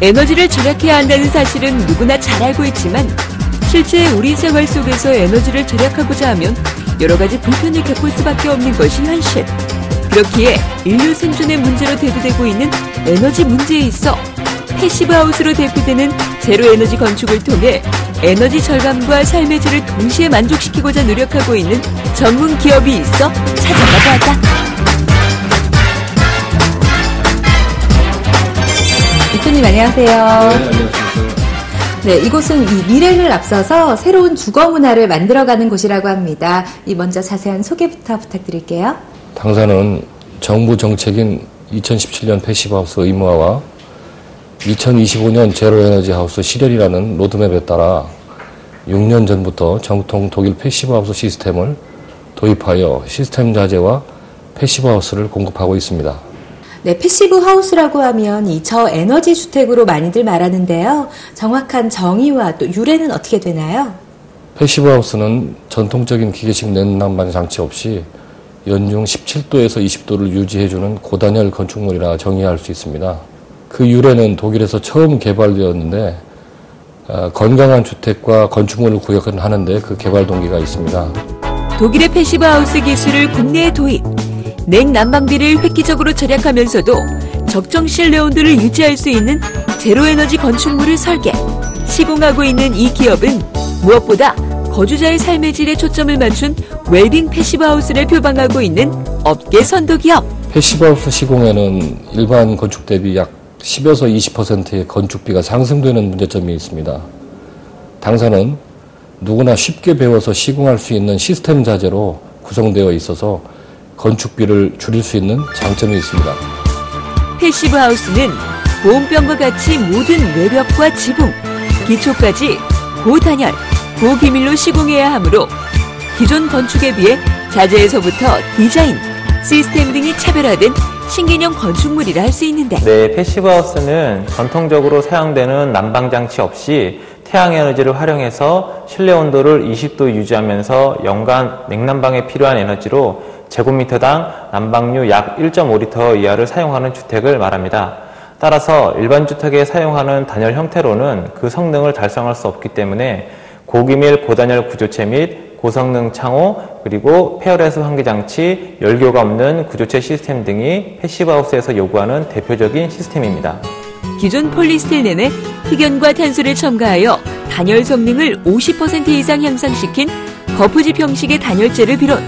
에너지를 절약해야 한다는 사실은 누구나 잘 알고 있지만 실제 우리 생활 속에서 에너지를 절약하고자 하면 여러 가지 불편을 겪을 수밖에 없는 것이 현실. 그렇기에 인류 생존의 문제로 대두되고 있는 에너지 문제에 있어 패시브하우스로 대표되는 제로에너지 건축을 통해 에너지 절감과 삶의 질을 동시에 만족시키고자 노력하고 있는 전문 기업이 있어 찾아가고 하다. 대표님 안녕하세요. 네, 안녕하십니까. 네, 이곳은 이 미래를 앞서서 새로운 주거 문화를 만들어가는 곳이라고 합니다. 먼저 자세한 소개부터 부탁드릴게요. 당사는 정부 정책인 2017년 패시브하우스 의무화와 2025년 제로에너지 하우스 실현이라는 로드맵에 따라 6년 전부터 정통 독일 패시브하우스 시스템을 도입하여 시스템 자재와 패시브하우스를 공급하고 있습니다. 네, 패시브하우스라고 하면 이 저에너지 주택으로 많이들 말하는데요. 정확한 정의와 또 유래는 어떻게 되나요? 패시브하우스는 전통적인 기계식 냉난방 장치 없이 연중 17도에서 20도를 유지해주는 고단열 건축물이라 정의할 수 있습니다. 그 유래는 독일에서 처음 개발되었는데 건강한 주택과 건축물을 구현하는데 그 개발 동기가 있습니다. 독일의 패시브하우스 기술을 국내에 도입, 냉난방비를 획기적으로 절약하면서도 적정 실내 온도를 유지할 수 있는 제로에너지 건축물을 설계, 시공하고 있는 이 기업은 무엇보다 거주자의 삶의 질에 초점을 맞춘 웰빙 패시브하우스를 표방하고 있는 업계 선도기업. 패시브하우스 시공에는 일반 건축 대비 약 10에서 20%의 건축비가 상승되는 문제점이 있습니다. 당사는 누구나 쉽게 배워서 시공할 수 있는 시스템 자재로 구성되어 있어서 건축비를 줄일 수 있는 장점이 있습니다. 패시브하우스는 보온병과 같이 모든 외벽과 지붕, 기초까지 고단열, 고기밀로 시공해야 하므로 기존 건축에 비해 자재에서부터 디자인, 시스템 등이 차별화된 신개념 건축물이라 할 수 있는데, 네, 패시브하우스는 전통적으로 사용되는 난방장치 없이 태양에너지를 활용해서 실내 온도를 20도 유지하면서 연간 냉난방에 필요한 에너지로 제곱미터당 난방유 약 1.5리터 이하를 사용하는 주택을 말합니다. 따라서 일반 주택에 사용하는 단열 형태로는 그 성능을 달성할 수 없기 때문에 고기밀 고단열 구조체 및 고성능 창호, 그리고 페어레스 환기장치, 열교가 없는 구조체 시스템 등이 패시브하우스에서 요구하는 대표적인 시스템입니다. 기존 폴리스틸렌에 흑연과 탄소를 첨가하여 단열 성능을 50% 이상 향상시킨 거푸집 형식의 단열재를 비롯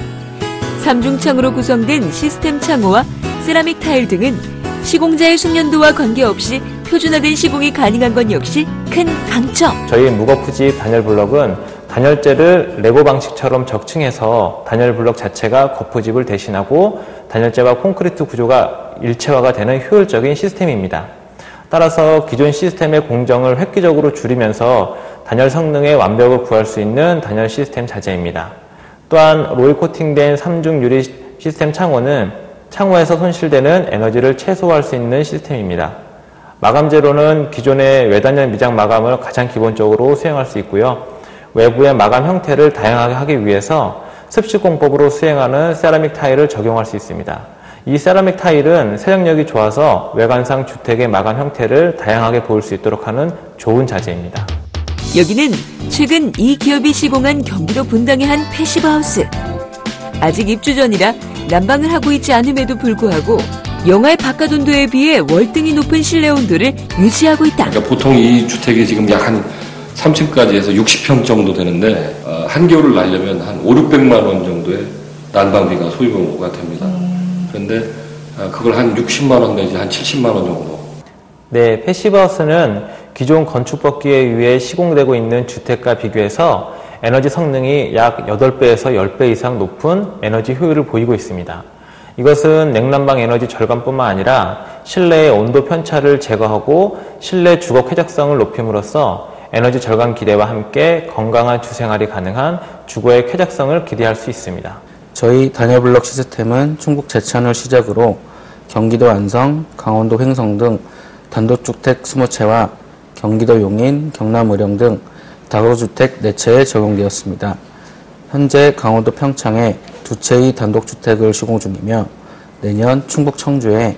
3중창으로 구성된 시스템 창호와 세라믹 타일 등은 시공자의 숙련도와 관계없이 표준화된 시공이 가능한 건 역시 큰 강점. 저희 무거푸집 단열 블럭은 단열재를 레고 방식처럼 적층해서 단열 블럭 자체가 거푸집을 대신하고 단열재와 콘크리트 구조가 일체화가 되는 효율적인 시스템입니다. 따라서 기존 시스템의 공정을 획기적으로 줄이면서 단열 성능의 완벽을 구할 수 있는 단열 시스템 자재입니다. 또한 로이 코팅된 3중 유리 시스템 창호는 창호에서 손실되는 에너지를 최소화할 수 있는 시스템입니다. 마감재로는 기존의 외단열 미장 마감을 가장 기본적으로 수행할 수 있고요. 외부의 마감 형태를 다양하게 하기 위해서 습식공법으로 수행하는 세라믹 타일을 적용할 수 있습니다. 이 세라믹 타일은 세정력이 좋아서 외관상 주택의 마감 형태를 다양하게 보일 수 있도록 하는 좋은 자재입니다. 여기는 최근 이 기업이 시공한 경기도 분당의 한 패시브하우스. 아직 입주 전이라 난방을 하고 있지 않음에도 불구하고 영하의 바깥 온도에 비해 월등히 높은 실내 온도를 유지하고 있다. 그러니까 보통 이 주택이 지금 약 한 3층까지 해서 60평 정도 되는데 한겨울을 날려면 한 500~600만 원 정도의 난방비가 소요가 됩니다. 그런데 그걸 한 60만 원 내지 한 70만 원 정도. 네, 패시브하우스는 기존 건축법규에 의해 시공되고 있는 주택과 비교해서 에너지 성능이 약 8배에서 10배 이상 높은 에너지 효율을 보이고 있습니다. 이것은 냉난방 에너지 절감뿐만 아니라 실내의 온도 편차를 제거하고 실내 주거 쾌적성을 높임으로써 에너지 절감 기대와 함께 건강한 주생활이 가능한 주거의 쾌적성을 기대할 수 있습니다. 저희 단열블럭 시스템은 충북 제천을 시작으로 경기도 안성, 강원도 횡성 등 단독주택 20채와 경기도 용인, 경남 의령 등 다가구주택 4채에 적용되었습니다. 현재 강원도 평창에 2채의 단독주택을 시공 중이며 내년 충북 청주에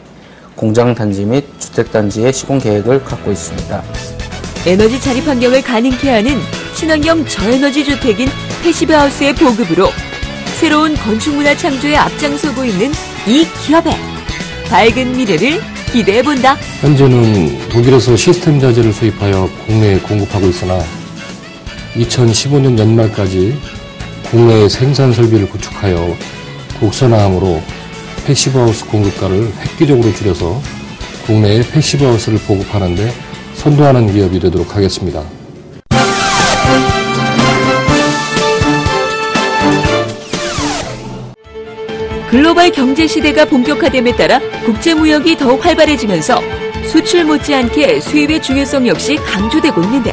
공장단지 및 주택단지의 시공 계획을 갖고 있습니다. 에너지 자립 환경을 가능케 하는 친환경 저에너지 주택인 패시브하우스의 보급으로 새로운 건축문화 창조에 앞장서고 있는 이 기업의 밝은 미래를 기대해본다. 현재는 독일에서 시스템 자재를 수입하여 국내에 공급하고 있으나 2015년 연말까지 국내의 생산 설비를 구축하여 국산화함으로 패시브하우스 공급가를 획기적으로 줄여서 국내에 패시브하우스를 보급하는 데 선도하는 기업이 되도록 하겠습니다. 글로벌 경제 시대가 본격화됨에 따라 국제무역이 더욱 활발해지면서 수출 못지않게 수입의 중요성 역시 강조되고 있는데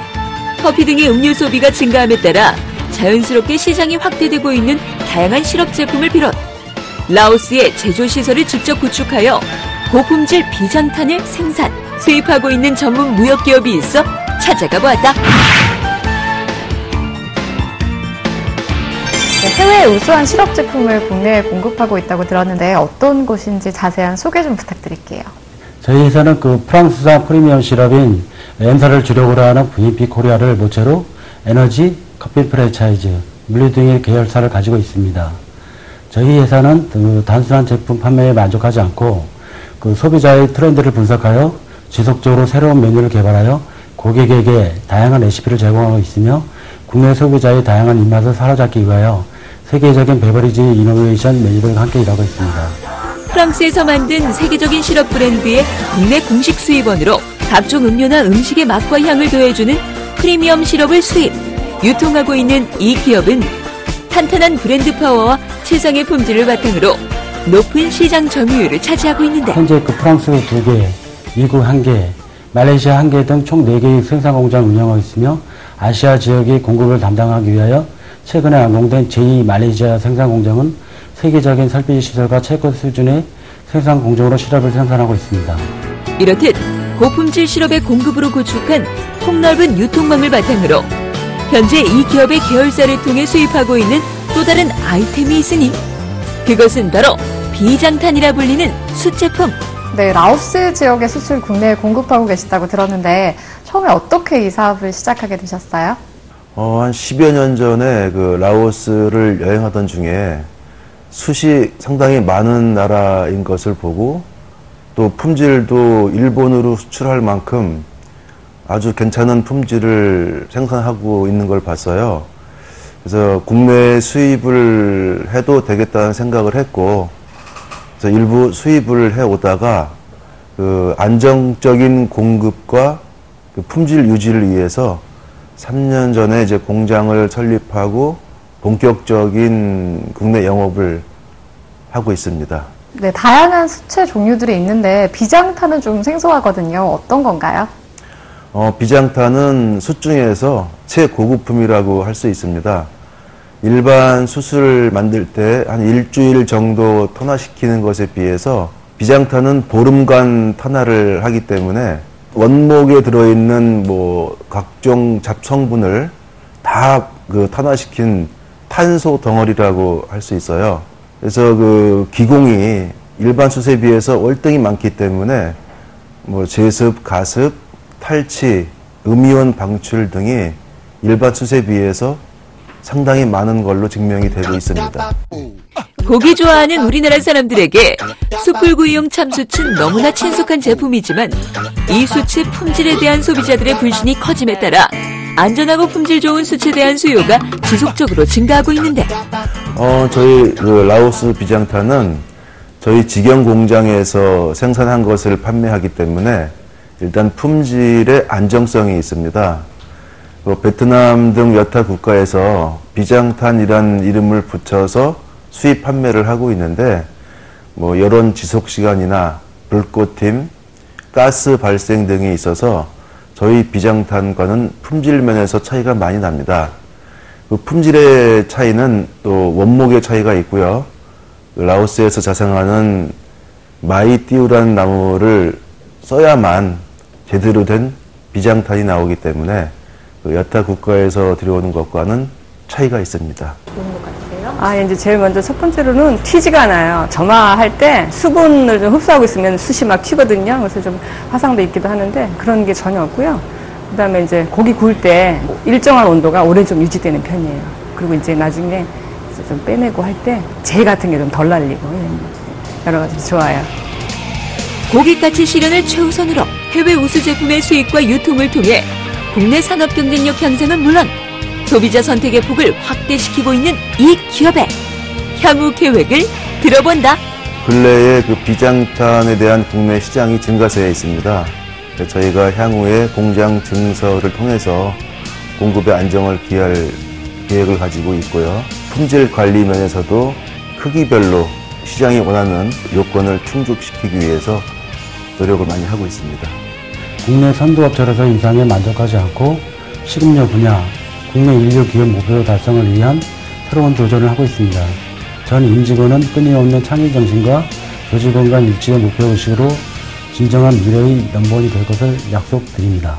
커피 등의 음료 소비가 증가함에 따라 자연스럽게 시장이 확대되고 있는 다양한 시럽 제품을 비롯 라오스의 제조시설을 직접 구축하여 고품질 비장탄을 생산, 수입하고 있는 전문 무역기업이 있어 찾아가 보았다. 해외에 우수한 시럽 제품을 국내에 공급하고 있다고 들었는데 어떤 곳인지 자세한 소개 좀 부탁드릴게요. 저희 회사는 프랑스산 프리미엄 시럽인 M사를 주력으로 하는 VP 코리아를 모체로 에너지, 커피 프랜차이즈, 물류 등의 계열사를 가지고 있습니다. 저희 회사는 단순한 제품 판매에 만족하지 않고 소비자의 트렌드를 분석하여 지속적으로 새로운 메뉴를 개발하여 고객에게 다양한 레시피를 제공하고 있으며 국내 소비자의 다양한 입맛을 사로잡기 위하여 세계적인 베버리지 이노베이션 메뉴들과 함께 일하고 있습니다. 프랑스에서 만든 세계적인 시럽 브랜드의 국내 공식 수입원으로 각종 음료나 음식의 맛과 향을 더해주는 프리미엄 시럽을 수입, 유통하고 있는 이 기업은 탄탄한 브랜드 파워와 최상의 품질을 바탕으로 높은 시장 점유율을 차지하고 있는데 현재 프랑스 2개, 미국 1개, 말레이시아 1개 등 총 4개의 생산 공장을 운영하고 있으며 아시아 지역의 공급을 담당하기 위하여 최근에 완공된 제2 말레이시아 생산 공장은 세계적인 설비 시설과 최고 수준의 생산 공정으로 시럽을 생산하고 있습니다. 이렇듯 고품질 시럽의 공급으로 구축한 폭넓은 유통망을 바탕으로 현재 이 기업의 계열사를 통해 수입하고 있는 또 다른 아이템이 있으니 그것은 바로 비장탄이라 불리는 숯제품. 네, 라오스 지역의 숯을 국내에 공급하고 계시다고 들었는데 처음에 어떻게 이 사업을 시작하게 되셨어요? 한 10여 년 전에 라오스를 여행하던 중에 숯이 상당히 많은 나라인 것을 보고 또 품질도 일본으로 수출할 만큼 아주 괜찮은 품질을 생산하고 있는 걸 봤어요. 그래서 국내 수입을 해도 되겠다는 생각을 했고, 그래서 일부 수입을 해오다가 안정적인 공급과 품질 유지를 위해서 3년 전에 이제 공장을 설립하고 본격적인 국내 영업을 하고 있습니다. 네, 다양한 수채 종류들이 있는데 비장탄은 좀 생소하거든요. 어떤 건가요? 비장탄은 숯 중에서 최고급품이라고 할 수 있습니다. 일반 숯을 만들 때 한 일주일 정도 토나시키는 것에 비해서 비장탄은 보름간 탄화를 하기 때문에 원목에 들어있는 각종 잡성분을 다 탄화시킨 탄소 덩어리라고 할 수 있어요. 그래서 기공이 일반 숯에 비해서 월등히 많기 때문에 제습, 가습, 탈취, 음이온 방출 등이 일반 숯에 비해서 상당히 많은 걸로 증명이 되고 있습니다. 고기 좋아하는 우리나라 사람들에게 숯불구이용 참숯은 너무나 친숙한 제품이지만 이 숯의 품질에 대한 소비자들의 불신이 커짐에 따라 안전하고 품질 좋은 숯에 대한 수요가 지속적으로 증가하고 있는데 저희 라오스 비장탄은 저희 직영 공장에서 생산한 것을 판매하기 때문에 일단 품질의 안정성이 있습니다. 베트남 등 여타 국가에서 비장탄이란 이름을 붙여서 수입 판매를 하고 있는데 여론 지속 시간이나 불꽃팀, 가스 발생 등이 있어서 저희 비장탄과는 품질 면에서 차이가 많이 납니다. 품질의 차이는 또 원목의 차이가 있고요. 라오스에서 자생하는 마이띠우라는 나무를 써야만 제대로 된 비장탄이 나오기 때문에 여타 국가에서 들여오는 것과는 차이가 있습니다. 좋은 것 같아요. 이제 제일 먼저 첫 번째로는 튀지가 않아요. 점화할 때 수분을 좀 흡수하고 있으면 숯이 막 튀거든요. 그래서 좀 화상도 있기도 하는데 그런 게 전혀 없고요. 그 다음에 이제 고기 구울 때 일정한 온도가 오래 좀 유지되는 편이에요. 그리고 이제 나중에 좀 빼내고 할 때 재 같은 게 좀 덜 날리고 여러 가지 좋아요. 고깃가치 실현을 최우선으로 해외 우수 제품의 수입과 유통을 통해 국내 산업 경쟁력 향상은 물론 소비자 선택의 폭을 확대시키고 있는 이 기업의 향후 계획을 들어본다. 근래에 그 비장탄에 대한 국내 시장이 증가세에 있습니다. 저희가 향후에 공장 증설을 통해서 공급의 안정을 기할 계획을 가지고 있고요. 품질 관리 면에서도 크기별로 시장이 원하는 요건을 충족시키기 위해서 노력을 많이 하고 있습니다. 국내 선두업체로서 인상에 만족하지 않고 식음료 분야, 국내 인류 기업 목표 달성을 위한 새로운 도전을 하고 있습니다. 전 임직원은 끊임없는 창의 정신과 조직원간 일치의 목표의식으로 진정한 미래의 넘버원이 될 것을 약속드립니다.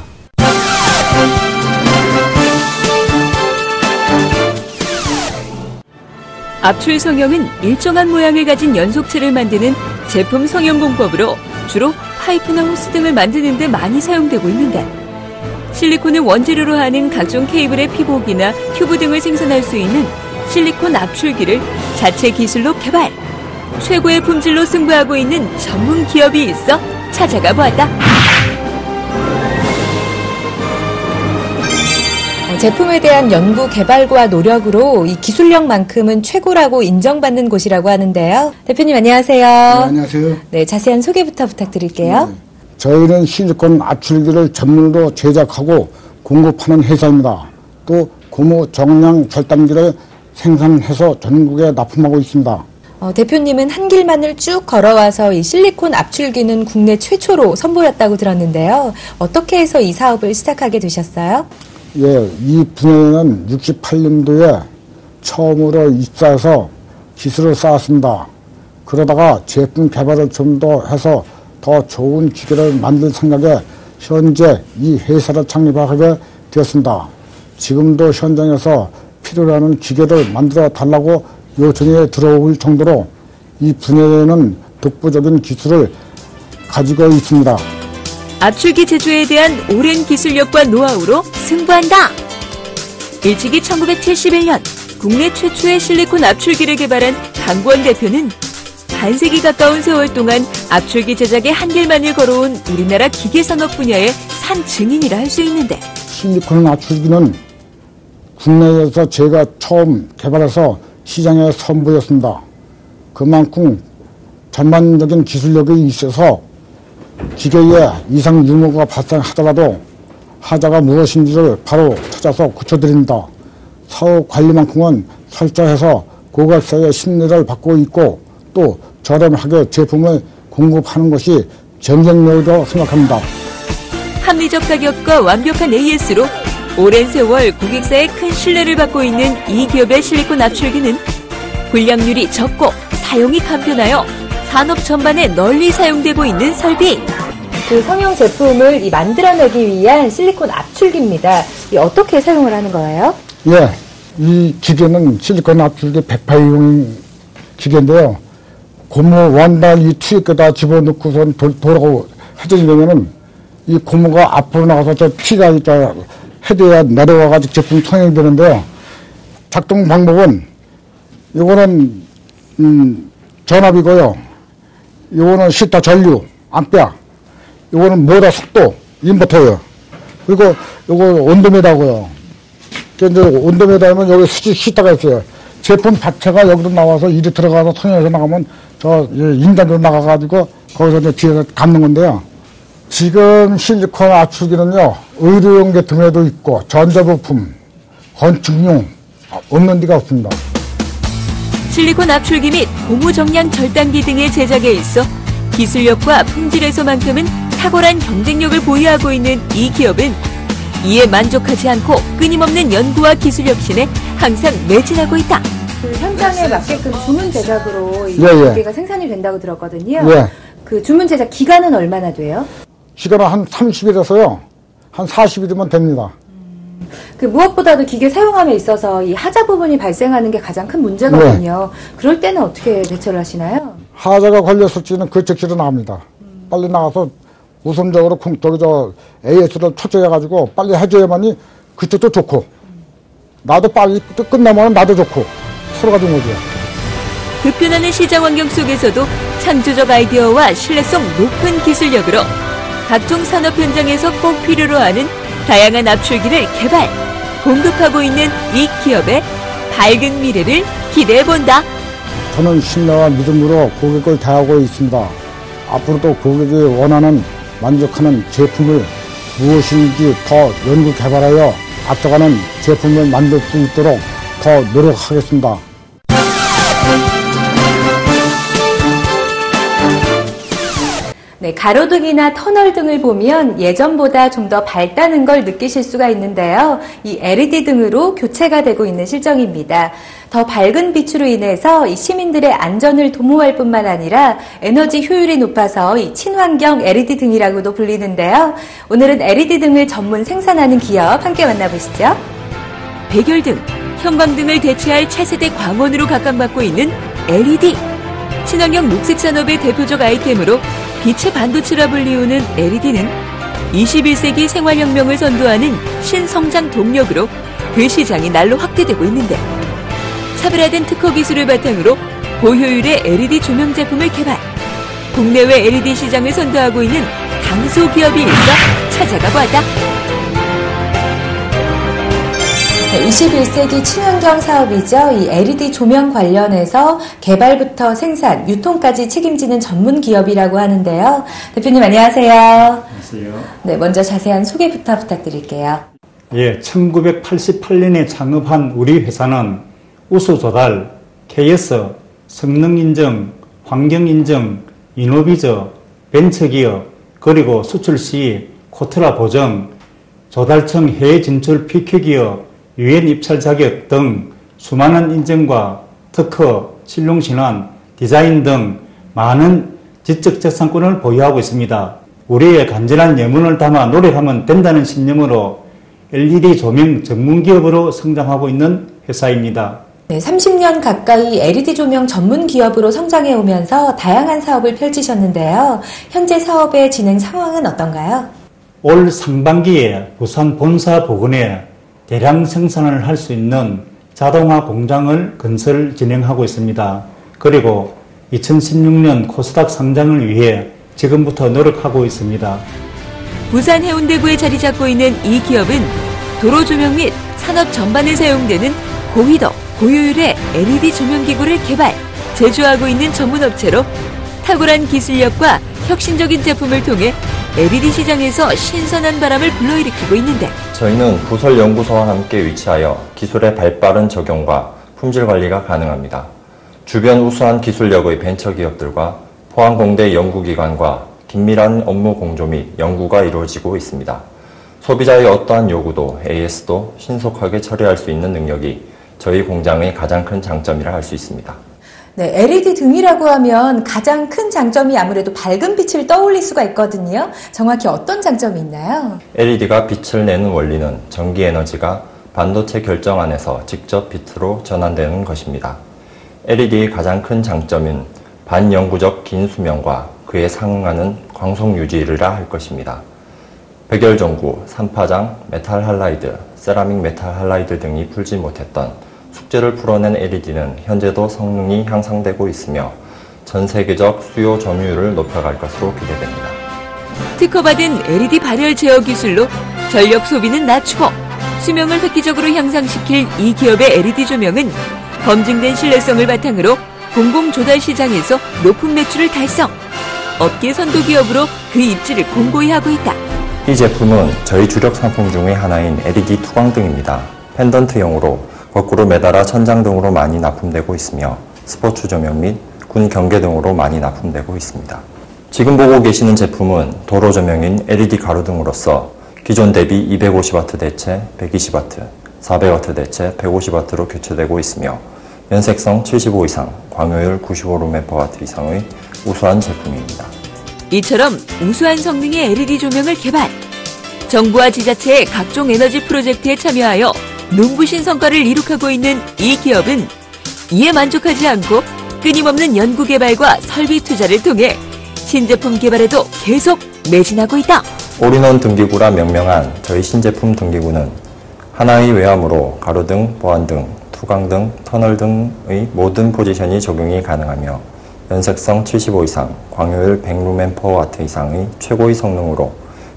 압출 성형은 일정한 모양을 가진 연속체를 만드는 제품 성형 공법으로 주로 파이프나 호스 등을 만드는 데 많이 사용되고 있는데 실리콘을 원재료로 하는 각종 케이블의 피복이나 튜브 등을 생산할 수 있는 실리콘 압출기를 자체 기술로 개발. 최고의 품질로 승부하고 있는 전문 기업이 있어 찾아가 보았다. 제품에 대한 연구 개발과 노력으로 이 기술력만큼은 최고라고 인정받는 곳이라고 하는데요. 대표님 안녕하세요. 네, 안녕하세요. 네, 자세한 소개부터 부탁드릴게요. 네. 저희는 실리콘 압출기를 전문으로 제작하고 공급하는 회사입니다. 또 고무 정량 절단기를 생산해서 전국에 납품하고 있습니다. 대표님은 한 길만을 쭉 걸어와서 이 실리콘 압출기는 국내 최초로 선보였다고 들었는데요. 어떻게 해서 이 사업을 시작하게 되셨어요? 예, 이 분야에는 68년도에 처음으로 입사해서 기술을 쌓았습니다. 그러다가 제품 개발을 좀 더 해서 더 좋은 기계를 만들 생각에 현재 이 회사를 창립하게 되었습니다. 지금도 현장에서 필요로 하는 기계를 만들어 달라고 요청이 들어올 정도로 이 분야에는 독보적인 기술을 가지고 있습니다. 압출기 제조에 대한 오랜 기술력과 노하우로 승부한다. 일찍이 1971년 국내 최초의 실리콘 압출기를 개발한 강구원 대표는 반세기 가까운 세월 동안 압출기 제작의 한길만을 걸어온 우리나라 기계산업 분야의 산 증인이라 할 수 있는데 실리콘 압출기는 국내에서 제가 처음 개발해서 시장에 선보였습니다. 그만큼 전반적인 기술력이 있어서 기계에 이상 유무가 발생하더라도 하자가 무엇인지를 바로 찾아서 고쳐드립니다. 사업 관리만큼은 철저해서 고객사의 신뢰를 받고 있고 또 저렴하게 제품을 공급하는 것이 경쟁력이라고 생각합니다. 합리적 가격과 완벽한 AS로 오랜 세월 고객사의 큰 신뢰를 받고 있는 이 기업의 실리콘 압출기는 불량률이 적고 사용이 간편하여 산업 전반에 널리 사용되고 있는 설비. 그 성형 제품을 만들어내기 위한 실리콘 압출기입니다. 어떻게 사용을 하는 거예요? 예, 이 기계는 실리콘 압출기 108용 기계인데요. 고무 원단 이 투입에다 집어넣고선 돌아가고 해주려면은 이 고무가 앞으로 나가서 저 티가 있다 헤드에 내려와가지고 제품 성형이 되는데요. 작동 방법은 이거는 전압이고요. 이거는 시타 전류, 암페어. 이거는 모터 속도, 인버터예요. 그리고 이거 온도메다고요. 이제 온도메다면 여기 시타가 있어요. 제품 자체가 여기로 나와서 이리 들어가서 성형해서 나가면 저 인간으로 나가가지고 거기서 이제 뒤에서 감는 건데요. 지금 실리콘 압출기는요, 의료용 계통에도 있고, 전자부품, 건축용, 없는 데가 없습니다. 실리콘 압출기 및 고무 정량 절단기 등의 제작에 있어 기술력과 품질에서만큼은 탁월한 경쟁력을 보유하고 있는 이 기업은 이에 만족하지 않고 끊임없는 연구와 기술 혁신에 항상 매진하고 있다. 그 현장에 맞게끔 주문 제작으로 이 예. 기계가 생산이 된다고 들었거든요. 예. 그 주문 제작 기간은 얼마나 돼요? 시간은 한 30일에서요, 한 40일이면 됩니다. 그 무엇보다도 기계 사용함에 있어서 이 하자 부분이 발생하는 게 가장 큰 문제거든요. 그럴 때는 어떻게 대처를 하시나요? 하자가 걸렸을지는 그 즉시로 나옵니다. 빨리 나가서 우선적으로 AS를 초조해가지고 빨리 해줘야만이 그쪽도 좋고 나도 빨리 끝나면 나도 좋고 서로가 좋은 거죠. 급변하는 시장 환경 속에서도 창조적 아이디어와 신뢰성 높은 기술력으로 각종 산업 현장에서 꼭 필요로 하는 다양한 압출기를 개발, 공급하고 있는 이 기업의 밝은 미래를 기대해본다. 저는 신뢰와 믿음으로 고객을 대하고 있습니다. 앞으로도 고객이 원하는 만족하는 제품을 무엇인지 더 연구 개발하여 앞서가는 제품을 만들 수 있도록 더 노력하겠습니다. 네, 가로등이나 터널 등을 보면 예전보다 좀 더 밝다는 걸 느끼실 수가 있는데요. 이 LED 등으로 교체가 되고 있는 실정입니다. 더 밝은 빛으로 인해서 이 시민들의 안전을 도모할 뿐만 아니라 에너지 효율이 높아서 이 친환경 LED 등이라고도 불리는데요. 오늘은 LED 등을 전문 생산하는 기업 함께 만나보시죠. 백열등, 형광등을 대체할 차세대 광원으로 각광받고 있는 LED. 친환경 녹색 산업의 대표적 아이템으로 빛의 반도체라 불리우는 LED는 21세기 생활혁명을 선도하는 신성장 동력으로 그 시장이 날로 확대되고 있는데, 차별화된 특허 기술을 바탕으로 고효율의 LED 조명 제품을 개발, 국내외 LED 시장을 선도하고 있는 강소 기업이 있어 찾아가 보았다. 21세기 친환경 사업이죠. 이 LED 조명 관련해서 개발부터 생산, 유통까지 책임지는 전문 기업이라고 하는데요. 대표님 안녕하세요. 안녕하세요. 네, 먼저 자세한 소개부터 부탁드릴게요. 예, 1988년에 창업한 우리 회사는 우수 조달, KS, 성능 인증, 환경 인증, 이노비저, 벤처기업, 그리고 수출 시 코트라 보정, 조달청 해외 진출 PQ기업, 유엔 입찰 자격 등 수많은 인증과 특허, 실용신안, 디자인 등 많은 지적재산권을 보유하고 있습니다. 우리의 간절한 염원을 담아 노력하면 된다는 신념으로 LED 조명 전문기업으로 성장하고 있는 회사입니다. 네, 30년 가까이 LED 조명 전문 기업으로 성장해 오면서 다양한 사업을 펼치셨는데요. 현재 사업의 진행 상황은 어떤가요? 올 상반기에 부산 본사 부근에 대량 생산을 할 수 있는 자동화 공장을 건설 진행하고 있습니다. 그리고 2016년 코스닥 상장을 위해 지금부터 노력하고 있습니다. 부산 해운대구에 자리 잡고 있는 이 기업은 도로 조명 및 산업 전반에 사용되는 고위도, 고효율의 LED 조명 기구를 개발, 제조하고 있는 전문 업체로 탁월한 기술력과 혁신적인 제품을 통해 LED 시장에서 신선한 바람을 불러일으키고 있는데, 저희는 부설연구소와 함께 위치하여 기술의 발빠른 적용과 품질 관리가 가능합니다. 주변 우수한 기술력의 벤처기업들과 포항공대 연구기관과 긴밀한 업무 공조 및 연구가 이루어지고 있습니다. 소비자의 어떠한 요구도 AS도 신속하게 처리할 수 있는 능력이 저희 공장의 가장 큰 장점이라 할 수 있습니다. 네, LED 등이라고 하면 가장 큰 장점이 아무래도 밝은 빛을 떠올릴 수가 있거든요. 정확히 어떤 장점이 있나요? LED가 빛을 내는 원리는 전기 에너지가 반도체 결정 안에서 직접 빛으로 전환되는 것입니다. LED의 가장 큰 장점은 반영구적 긴 수명과 그에 상응하는 광속 유지를 할 것입니다. 백열전구, 산파장, 메탈 할라이드, 세라믹 메탈 할라이드 등이 풀지 못했던 숙제를 풀어낸 LED는 현재도 성능이 향상되고 있으며 전 세계적 수요 점유율을 높여갈 것으로 기대됩니다. 특허받은 LED 발열 제어 기술로 전력 소비는 낮추고 수명을 획기적으로 향상시킬 이 기업의 LED 조명은 검증된 신뢰성을 바탕으로 공공조달 시장에서 높은 매출을 달성, 업계 선도 기업으로 그 입지를 공고히 하고 있다. 이 제품은 저희 주력 상품 중의 하나인 LED 투광등입니다. 펜던트형으로 거꾸로 매달아 천장 등으로 많이 납품되고 있으며 스포츠 조명 및 군 경계 등으로 많이 납품되고 있습니다. 지금 보고 계시는 제품은 도로 조명인 LED 가로등으로서 기존 대비 250W 대체 120W, 400W 대체 150W로 교체되고 있으며 연색성 75 이상, 광효율 95루멘퍼와트 이상의 우수한 제품입니다. 이처럼 우수한 성능의 LED 조명을 개발, 정부와 지자체의 각종 에너지 프로젝트에 참여하여 눈부신 성과를 이룩하고 있는 이 기업은 이에 만족하지 않고 끊임없는 연구개발과 설비 투자를 통해 신제품 개발에도 계속 매진하고 있다. 올인원 등기구라 명명한 저희 신제품 등기구는 하나의 외함으로 가로등, 보안등, 투광등, 터널 등의 모든 포지션이 적용이 가능하며 연색성 75 이상, 광효율 100루멘퍼와트 이상의 최고의 성능으로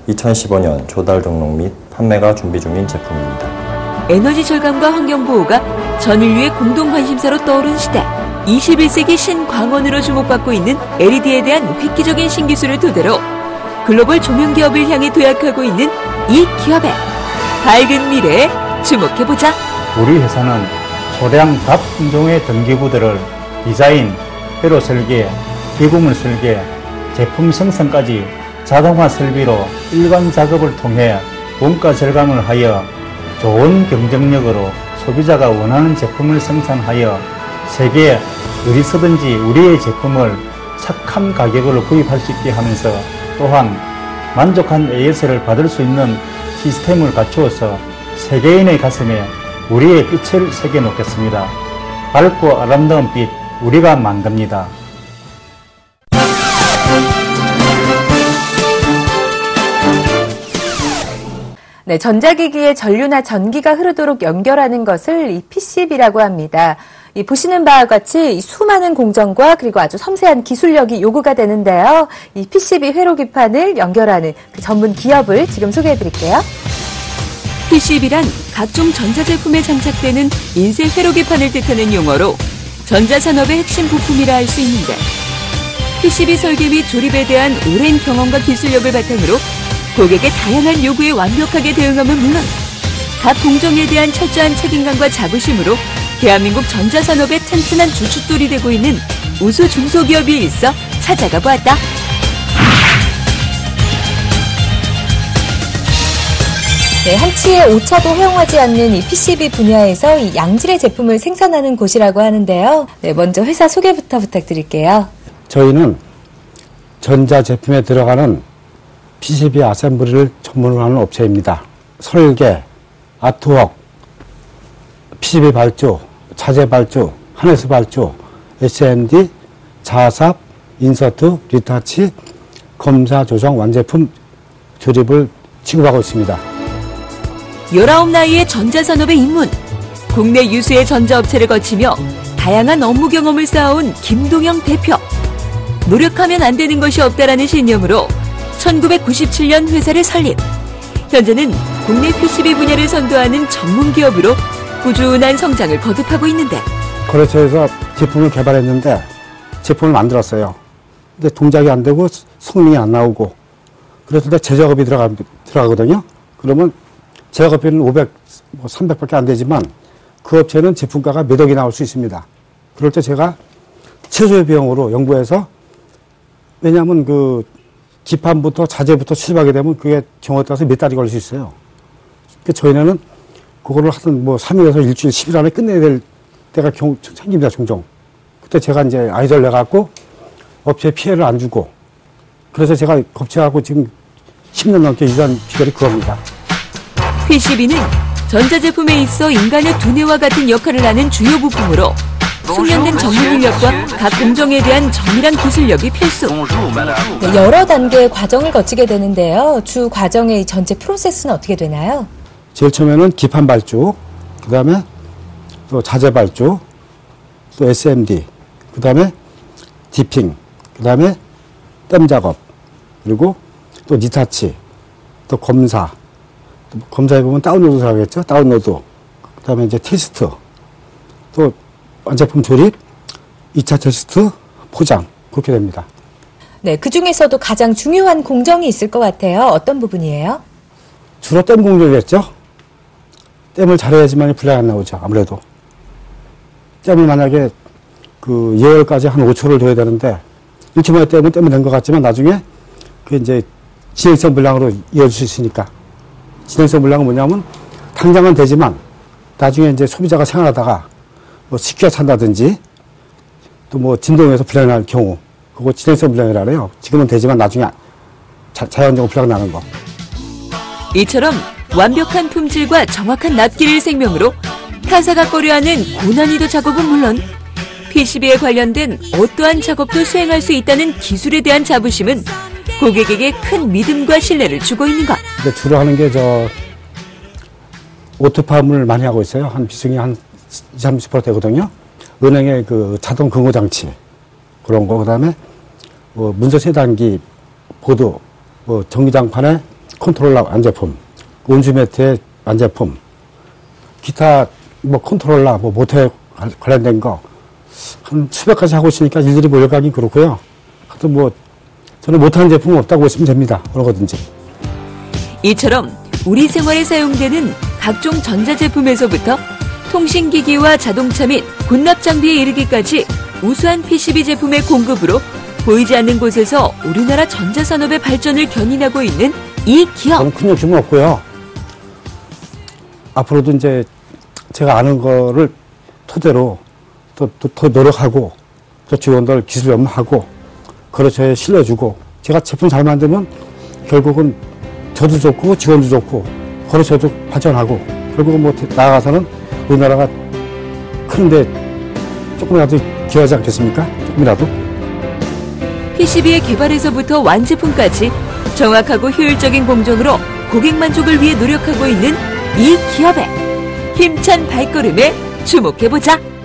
2015년 조달 등록 및 판매가 준비 중인 제품입니다. 에너지 절감과 환경보호가 전 인류의 공동 관심사로 떠오른 시대, 21세기 신광원으로 주목받고 있는 LED에 대한 획기적인 신기술을 토대로 글로벌 조명기업을 향해 도약하고 있는 이 기업의 밝은 미래에 주목해보자. 우리 회사는 소량 각 품종의 등기부들을 디자인, 회로 설계, 기구물 설계, 제품 생산까지 자동화 설비로 일반 작업을 통해 원가 절감을 하여 좋은 경쟁력으로 소비자가 원하는 제품을 생산하여 세계 어디서든지 우리의 제품을 착한 가격으로 구입할 수 있게 하면서 또한 만족한 AS를 받을 수 있는 시스템을 갖추어서 세계인의 가슴에 우리의 빛을 새겨놓겠습니다. 밝고 아름다운 빛, 우리가 만듭니다. 네, 전자기기에 전류나 전기가 흐르도록 연결하는 것을 이 PCB라고 합니다. 이 보시는 바와 같이 이 수많은 공정과 그리고 아주 섬세한 기술력이 요구가 되는데요. 이 PCB 회로기판을 연결하는 그 전문 기업을 지금 소개해드릴게요. PCB란 각종 전자제품에 장착되는 인쇄 회로기판을 뜻하는 용어로 전자산업의 핵심 부품이라 할 수 있는데, PCB 설계 및 조립에 대한 오랜 경험과 기술력을 바탕으로 고객의 다양한 요구에 완벽하게 대응하면 물론 각 공정에 대한 철저한 책임감과 자부심으로 대한민국 전자산업의 튼튼한 주춧돌이 되고 있는 우수 중소기업이 있어 찾아가 보았다. 네, 한치의 오차도 허용하지 않는 이 PCB 분야에서 이 양질의 제품을 생산하는 곳이라고 하는데요. 네, 먼저 회사 소개부터 부탁드릴게요. 저희는 전자제품에 들어가는 PCB 아셈블리를 전문으로 하는 업체입니다. 설계, 아트웍, PCB 발주, 자재 발주, 하네스 발주, SMD, 자삽, 인서트, 리타치, 검사, 조정, 완제품 조립을 취급하고 있습니다. 19나이의 전자산업에 입문, 국내 유수의 전자업체를 거치며 다양한 업무 경험을 쌓아온 김동영 대표. 노력하면 안 되는 것이 없다라는 신념으로 1997년 회사를 설립. 현재는 국내 PCB 분야를 선도하는 전문 기업으로 꾸준한 성장을 거듭하고 있는데, 거래처에서 제품을 개발했는데 제품을 만들었어요. 근데 동작이 안 되고 성능이 안 나오고, 그래서 제작업이 들어가거든요. 그러면 제작업비는 500, 300밖에 안 되지만 그 업체는 제품가가 몇 억이 나올 수 있습니다. 그럴 때 제가 최소의 비용으로 연구해서, 왜냐하면 그 기판부터 자재부터 수입하게 되면 그게 경우에 따라서 몇 달이 걸릴 수 있어요. 그러니까 저희는 그거를 하여튼 뭐 3일에서 일주일, 10일 안에 끝내야 될 때가 생깁니다, 종종. 그때 제가 이제 아이디어를 내갖고 업체에 피해를 안 주고, 그래서 제가 업체하고 지금 10년 넘게 유지한 비결이 그겁니다. PCB는 전자제품에 있어 인간의 두뇌와 같은 역할을 하는 주요 부품으로 숙련된 전문 인력과 각 공정에 대한 정밀한 기술력이 필수. 네, 여러 단계의 과정을 거치게 되는데요. 주 과정의 전체 프로세스는 어떻게 되나요? 제일 처음에는 기판 발주, 그 다음에 또 자재 발주, 또 SMD, 그 다음에 디핑, 그 다음에 댐 작업, 그리고 또 리타치, 또 검사, 또 검사해 보면 다운로드 하겠죠? 다운로드, 그 다음에 이제 테스트, 또 완제품 조립, 2차 테스트, 포장, 그렇게 됩니다. 네, 그 중에서도 가장 중요한 공정이 있을 것 같아요. 어떤 부분이에요? 주로 댐 공정이겠죠? 댐을 잘해야지만 분량이 안 나오죠, 아무래도. 댐을 만약에 그 예열까지 한 5초를 둬야 되는데, 1초 만에 댐은 된 것 같지만 나중에 그 이제 진행성 분량으로 이어질 수 있으니까. 진행성 분량은 뭐냐면 당장은 되지만 나중에 이제 소비자가 생활하다가 뭐 식기가 찬다든지 또 뭐 진동에서 불량이 날 경우, 그거 진행성 불량이라 그래요. 지금은 되지만 나중에 자연적으로 불량 나는 거. 이처럼 완벽한 품질과 정확한 납기를 생명으로 타사가 꺼려하는 고난이도 작업은 물론 PCB에 관련된 어떠한 작업도 수행할 수 있다는 기술에 대한 자부심은 고객에게 큰 믿음과 신뢰를 주고 있는 것. 주로 하는 게 오토팜을 많이 하고 있어요. 한 비중이 한 20, 30% 되거든요. 은행의 그 자동 금고 장치 그런 거, 그다음에 문서 세단기, 보드, 전기장판에 컨트롤러 완제품, 온수 매트의 완제품, 기타 컨트롤러, 모터에 관련된 거 한 수백 가지 하고 있으니까 일일이 몰려가긴 그렇고요. 하여튼 저는 못하는 제품은 없다고 보시면 됩니다. 그러거든지. 이처럼 우리 생활에 사용되는 각종 전자제품에서부터 통신기기와 자동차 및 군납 장비에 이르기까지 우수한 PCB 제품의 공급으로 보이지 않는 곳에서 우리나라 전자산업의 발전을 견인하고 있는 이 기업. 저는 큰 욕심은 없고요. 앞으로도 이제 제가 아는 거를 토대로 더 노력하고 또 직원들 기술 연마하고 그렇죠 실려주고 제가 제품 잘 만들면 결국은 저도 좋고 직원도 좋고 그렇죠 발전하고 결국은 나아가서는 우리나라가 큰데 조금이라도 기여하지 않겠습니까? 조금이라도. PCB의 개발에서부터 완제품까지 정확하고 효율적인 공정으로 고객 만족을 위해 노력하고 있는 이 기업의 힘찬 발걸음에 주목해보자.